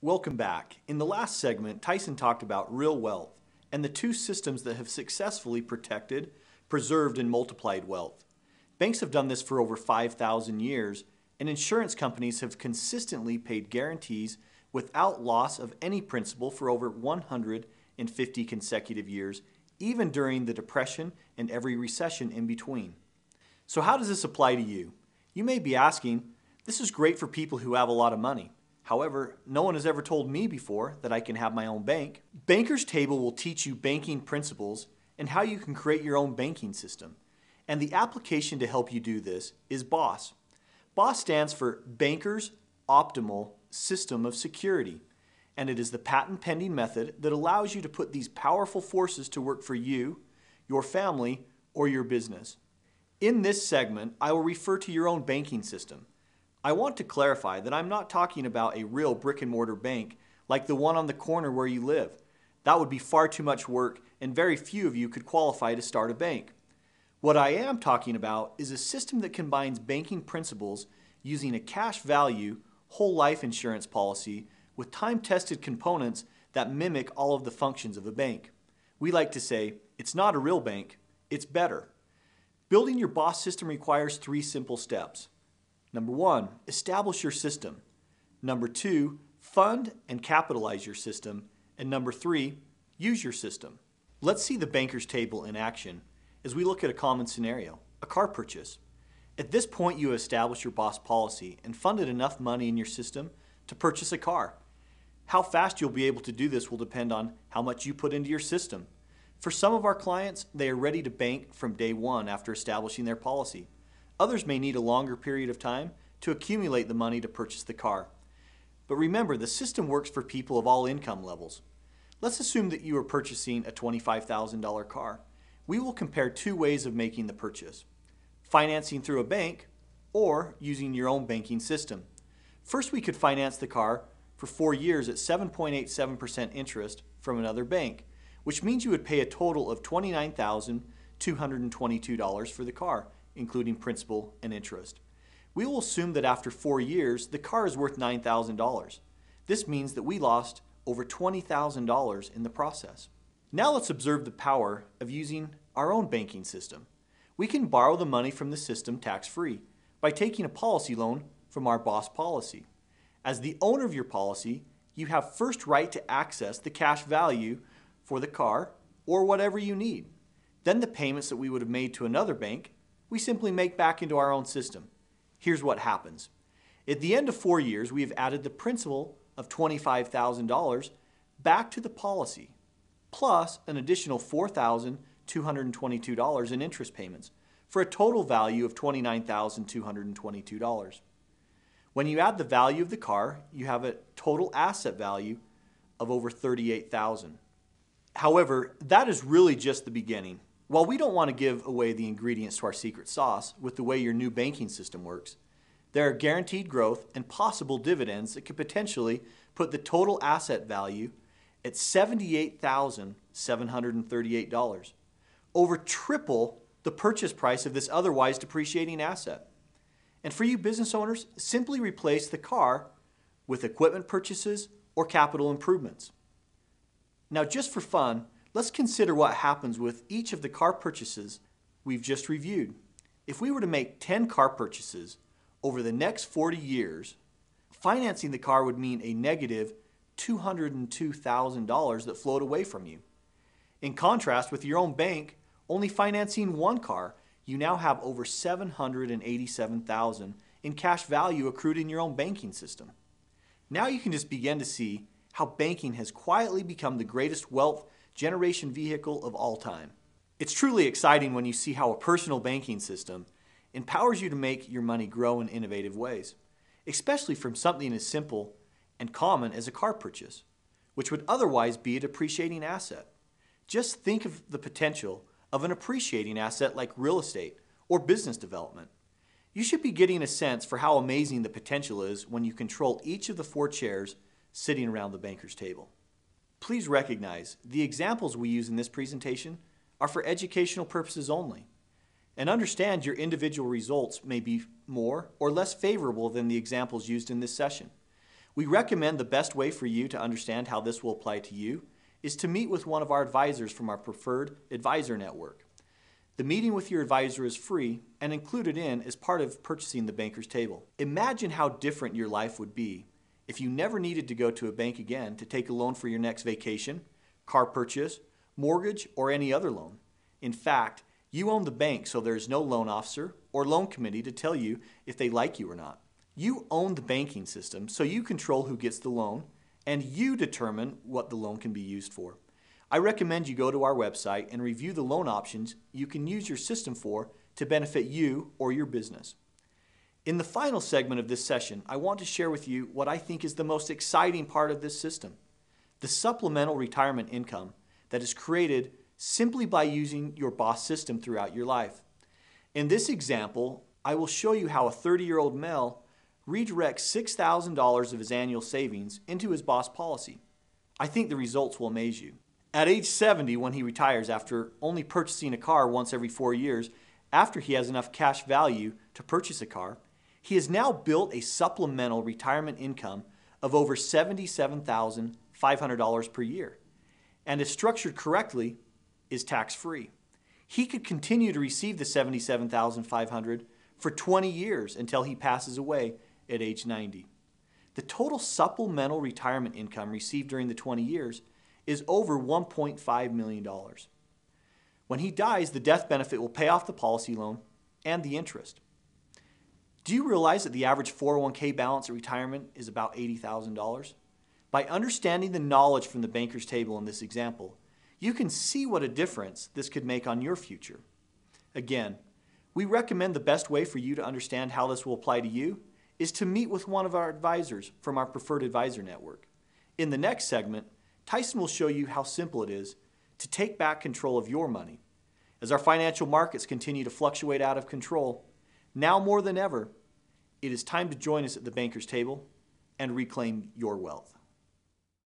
Welcome back. In the last segment, Tyson talked about real wealth and the two systems that have successfully protected, preserved, and multiplied wealth. Banks have done this for over 5,000 years, and insurance companies have consistently paid guarantees without loss of any principal for over 150 consecutive years, even during the Depression and every recession in between. So how does this apply to you? You may be asking, this is great for people who have a lot of money. However, no one has ever told me before that I can have my own bank. Banker's Table will teach you banking principles and how you can create your own banking system. And the application to help you do this is BOSS. BOSS stands for Banker's Optimal System of Security. And it is the patent pending method that allows you to put these powerful forces to work for you, your family, or your business. In this segment, I will refer to your own banking system. I want to clarify that I'm not talking about a real brick and mortar bank like the one on the corner where you live. That would be far too much work and very few of you could qualify to start a bank. What I am talking about is a system that combines banking principles using a cash value, whole life insurance policy with time-tested components that mimic all of the functions of a bank. We like to say, it's not a real bank, it's better. Building your BOSS system requires 3 simple steps. Number 1, establish your system. Number 2, fund and capitalize your system. And number 3, use your system. Let's see the Banker's Table in action as we look at a common scenario, a car purchase. At this point, you have established your BOSS policy and funded enough money in your system to purchase a car. How fast you'll be able to do this will depend on how much you put into your system. For some of our clients, they are ready to bank from day one after establishing their policy. Others may need a longer period of time to accumulate the money to purchase the car. But remember, the system works for people of all income levels. Let's assume that you are purchasing a $25,000 car. We will compare 2 ways of making the purchase: financing through a bank or using your own banking system. First, we could finance the car for 4 years at 7.87% interest from another bank, which means you would pay a total of $29,222 for the car, including principal and interest. We will assume that after 4 years, the car is worth $9,000. This means that we lost over $20,000 in the process. Now let's observe the power of using our own banking system. We can borrow the money from the system tax-free by taking a policy loan from our BOSS policy. As the owner of your policy, you have first right to access the cash value for the car or whatever you need. Then the payments that we would have made to another bank, we simply make back into our own system. Here's what happens. At the end of 4 years, we have added the principal of $25,000 back to the policy, plus an additional $4,222 in interest payments, for a total value of $29,222. When you add the value of the car, you have a total asset value of over $38,000. However, that is really just the beginning. While we don't want to give away the ingredients to our secret sauce with the way your new banking system works, there are guaranteed growth and possible dividends that could potentially put the total asset value at $78,738, over triple the purchase price of this otherwise depreciating asset. And for you business owners, simply replace the car with equipment purchases or capital improvements. Now, just for fun, let's consider what happens with each of the car purchases we've just reviewed. If we were to make 10 car purchases over the next 40 years, financing the car would mean a negative $202,000 that flowed away from you. In contrast, with your own bank, only financing 1 car, you now have over $787,000 in cash value accrued in your own banking system. Now you can just begin to see how banking has quietly become the greatest wealth generation vehicle of all time. It's truly exciting when you see how a personal banking system empowers you to make your money grow in innovative ways, especially from something as simple and common as a car purchase, which would otherwise be a depreciating asset. Just think of the potential of an appreciating asset like real estate or business development. You should be getting a sense for how amazing the potential is when you control each of the 4 chairs sitting around the banker's table. Please recognize the examples we use in this presentation are for educational purposes only, and understand your individual results may be more or less favorable than the examples used in this session. We recommend the best way for you to understand how this will apply to you is to meet with one of our advisors from our preferred advisor network. The meeting with your advisor is free and included in as part of purchasing the Banker's Table. Imagine how different your life would be if you never needed to go to a bank again to take a loan for your next vacation, car purchase, mortgage, or any other loan. In fact, you own the bank, so there is no loan officer or loan committee to tell you if they like you or not. You own the banking system, so you control who gets the loan and you determine what the loan can be used for. I recommend you go to our website and review the loan options you can use your system for to benefit you or your business. In the final segment of this session, I want to share with you what I think is the most exciting part of this system, the supplemental retirement income that is created simply by using your BOSS system throughout your life. In this example, I will show you how a 30-year-old male redirects $6,000 of his annual savings into his BOSS policy. I think the results will amaze you. At age 70, when he retires after only purchasing a car once every 4 years, after he has enough cash value to purchase a car, he has now built a supplemental retirement income of over $77,500 per year, and if structured correctly, is tax-free. He could continue to receive the $77,500 for 20 years until he passes away at age 90. The total supplemental retirement income received during the 20 years is over $1.5 million. When he dies, the death benefit will pay off the policy loan and the interest. Do you realize that the average 401k balance at retirement is about $80,000? By understanding the knowledge from the Banker's Table in this example, you can see what a difference this could make on your future. Again, we recommend the best way for you to understand how this will apply to you is to meet with one of our advisors from our preferred advisor network. In the next segment, Tyson will show you how simple it is to take back control of your money. As our financial markets continue to fluctuate out of control, now more than ever, it is time to join us at the Banker's Table and reclaim your wealth.